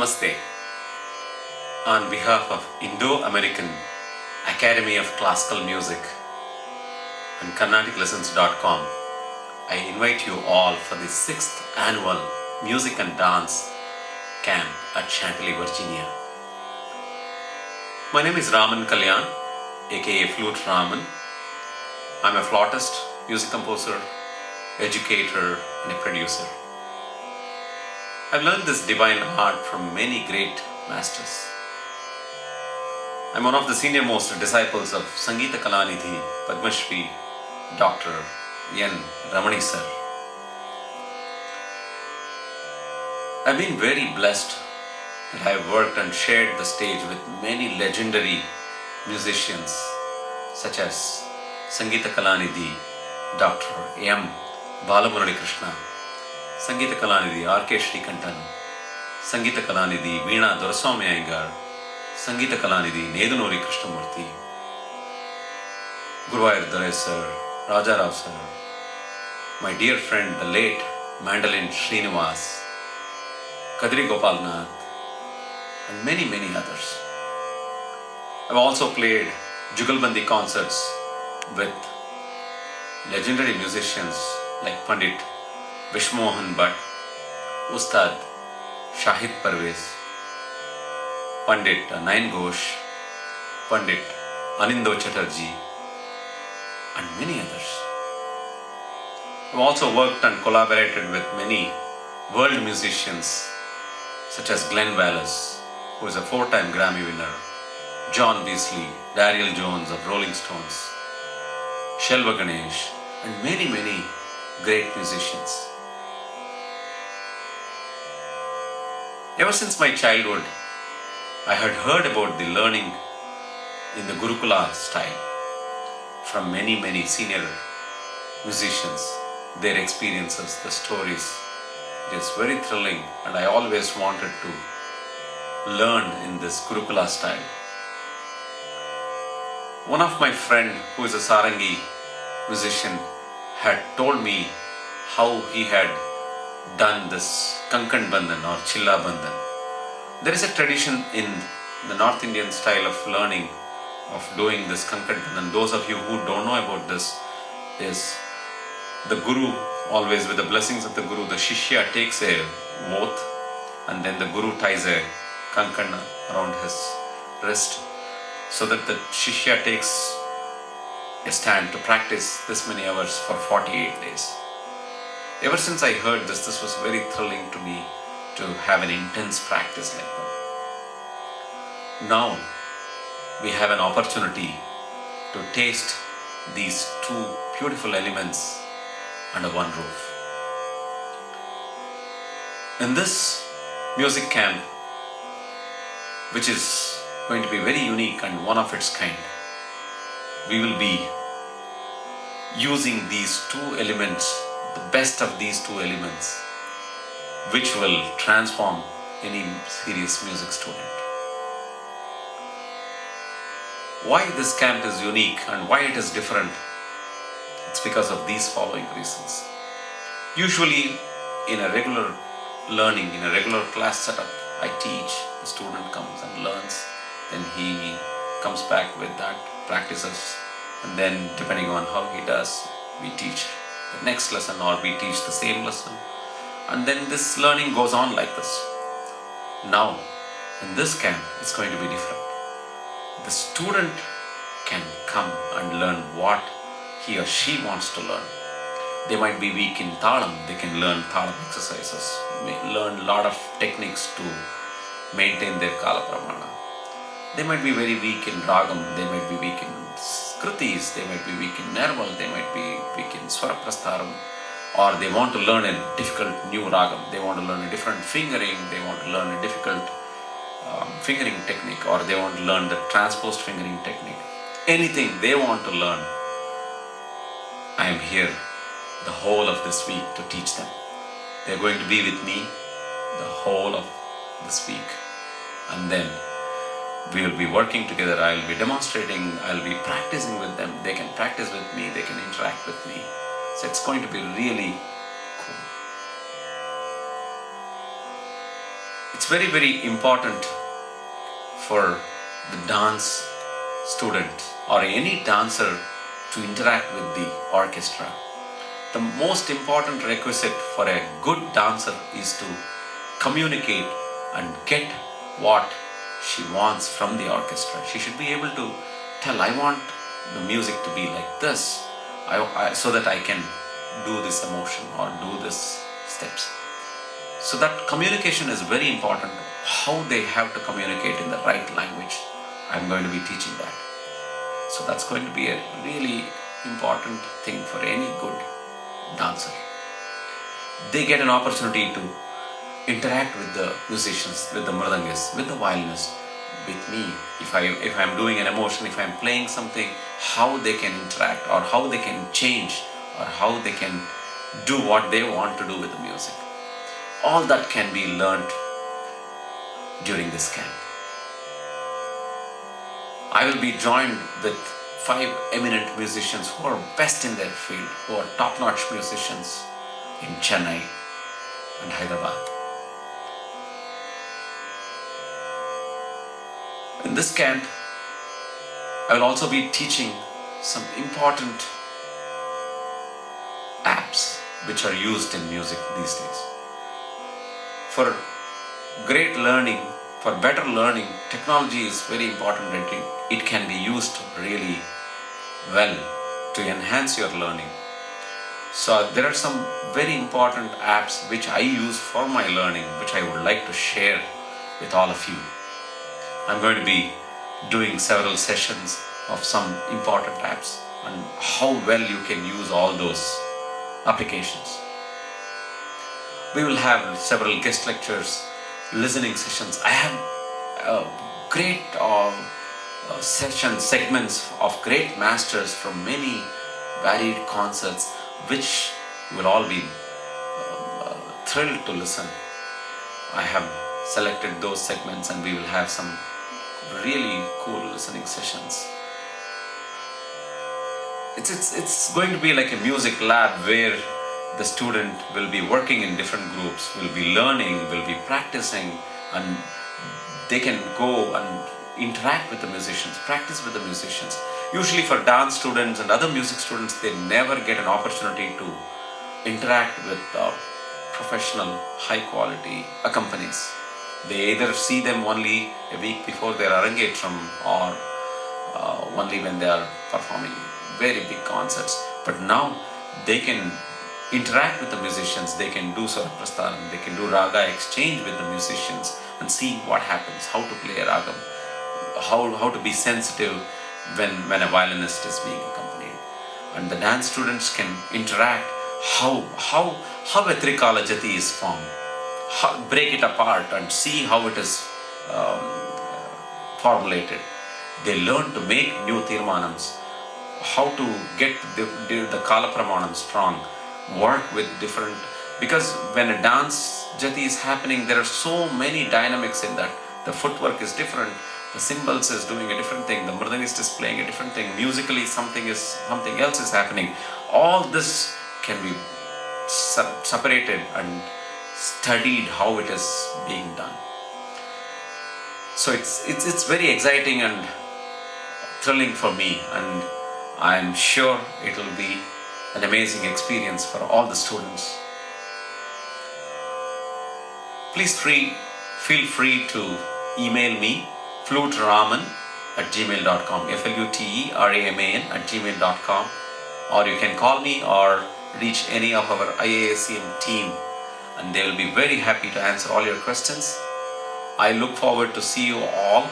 Namaste. On behalf of Indo-American Academy of Classical Music and CarnaticLessons.com, I invite you all for the 6th annual Music and Dance Camp at Chantilly, Virginia. My name is Raman Kalyan, aka Flute Raman. I'm a flautist, music composer, educator, and a producer. I've learned this divine art from many great masters. I'm one of the senior most disciples of Sangeeta Kalanidhi Padma Shri Dr. N. Ramani sir. I've been very blessed that I've worked and shared the stage with many legendary musicians such as Sangeeta Kalanidhi Dr. M. Balamurali Krishna, Sangeeta Kalanidhi R.K. Srikantan, Sangeeta Kalanidhi Veena Doraswamy Iyengar, Sangeeta Kalanidhi Nedunuri Krishnamurthy, Guruvayur Durai sir, Raja Rao sir, my dear friend the late Mandolin Srinivas, Kadri Gopalnath, and many others. I've also played Jugalbandi concerts with legendary musicians like Pandit Vishmohan Bhatt, Ustad Shahid Parvez, Pandit Nayan Ghosh, Pandit Anindo Chatterjee, and many others. I've also worked and collaborated with many world musicians such as Glenn Wallace, who is a 4-time Grammy winner, John Beasley, Daryl Jones of Rolling Stones, Shelva Ganesh, and many great musicians. Ever since my childhood, I had heard about the learning in the Gurukula style from many senior musicians, their experiences, the stories. It is very thrilling, and I always wanted to learn in this Gurukula style. One of my friend who is a Sarangi musician had told me how he had done this Kankan Bandhan or Chilla Bandhan. There is a tradition in the North Indian style of learning, of doing this Kankan Bandhan. Those of you who don't know about this, is the Guru, always with the blessings of the Guru, the Shishya takes a oath and then the Guru ties a Kankan around his wrist so that the Shishya takes a stand to practice this many hours for 48 days. Ever since I heard this was very thrilling to me to have an intense practice like that. Now we have an opportunity to taste these two beautiful elements under one roof. In this music camp, which is going to be very unique and one of its kind, we will be using these two elements, the best of these two elements, which will transform any serious music student. Why this camp is unique and why it is different? It's because of these following reasons. Usually in a regular learning, in a regular class setup, I teach, the student comes and learns, then he comes back with that, practices, and then depending on how he does, we teach the next lesson or we teach the same lesson, and then this learning goes on like this. Now in this camp it's going to be different. The student can come and learn what he or she wants to learn. They might be weak in Thalam, they can learn Thalam exercises, learn a lot of techniques to maintain their Kala Pramana. They might be very weak in Ragam, they might be weak in Kritis, they might be weak in Nirmal, they might be weak in Swaraprastaram, or they want to learn a difficult new Ragam, they want to learn a different fingering, they want to learn a difficult fingering technique, or they want to learn the transposed fingering technique. Anything they want to learn, I am here the whole of this week to teach them. They are going to be with me the whole of this week, and then we will be working together. I will be demonstrating, I will be practicing with them. They can practice with me, they can interact with me. So it's going to be really cool. It's very, very important for the dance student or any dancer to interact with the orchestra. The most important requisite for a good dancer is to communicate and get what she wants from the orchestra. She should be able to tell, I want the music to be like this, so that I can do this emotion or do this steps. So that communication is very important. How they have to communicate in the right language, I'm going to be teaching that. So that's going to be a really important thing for any good dancer. They get an opportunity to interact with the musicians, with the mridangist, with the violinist, with me. If I'm doing an emotion, if I'm playing something, how they can interact or how they can change or how they can do what they want to do with the music. All that can be learned during this camp. I will be joined with 5 eminent musicians who are best in their field, who are top-notch musicians in Chennai and Hyderabad. In this camp, I will also be teaching some important apps which are used in music these days. For great learning, for better learning, technology is very important and it can be used really well to enhance your learning. So there are some very important apps which I use for my learning, which I would like to share with all of you. I'm going to be doing several sessions of some important apps and how well you can use all those applications. We will have several guest lectures, listening sessions. I have great segments of great masters from many varied concerts, which will all be thrilled to listen. I have selected those segments and we will have some really cool listening sessions. It's going to be like a music lab where the student will be working in different groups, will be learning, will be practicing, and they can go and interact with the musicians, practice with the musicians. Usually for dance students and other music students, they never get an opportunity to interact with professional, high quality accompanies. They either see them only a week before their arangetram or only when they are performing very big concerts. But now they can interact with the musicians, they can do Swaraprasthanam, they can do raga exchange with the musicians and see what happens, how to play a ragam, how to be sensitive when a violinist is being accompanied. And the dance students can interact how a Trikala Jati is formed, break it apart and see how it is formulated. They learn to make new Tirmanams, how to get the Kala Pramanam strong, work with different, because when a dance jati is happening, there are so many dynamics in that. The footwork is different, the cymbals is doing a different thing, the mridangist is playing a different thing, musically something else is happening. All this can be separated and studied how it is being done. So it's very exciting and thrilling for me, and I'm sure it will be an amazing experience for all the students. Please feel free to email me fluteraman@gmail.com, fluteraman@gmail.com, or you can call me or reach any of our IAACM team and they will be very happy to answer all your questions. I look forward to see you all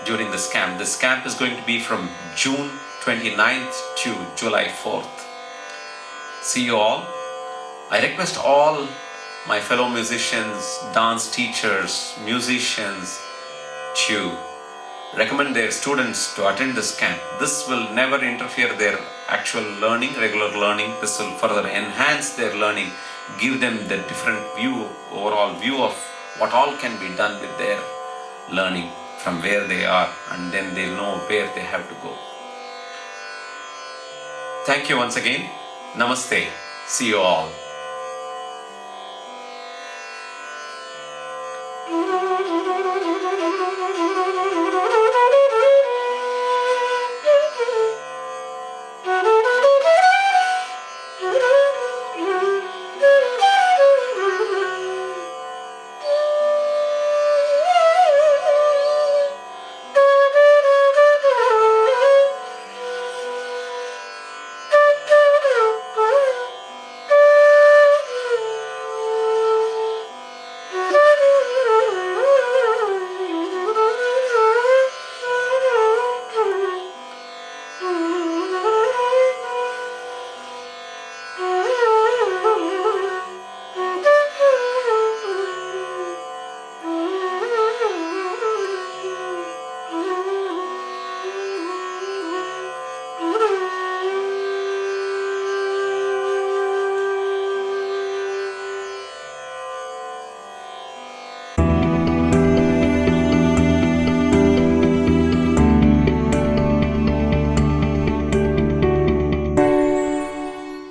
during this camp. This camp is going to be from June 29th to July 4th. See you all. I request all my fellow musicians, dance teachers, musicians to recommend their students to attend this camp. This will never interfere their actual learning, regular learning. This will further enhance their learning, give them the different overall view of what all can be done with their learning from where they are, and then they'll know where they have to go. Thank you once again. Namaste. See you all.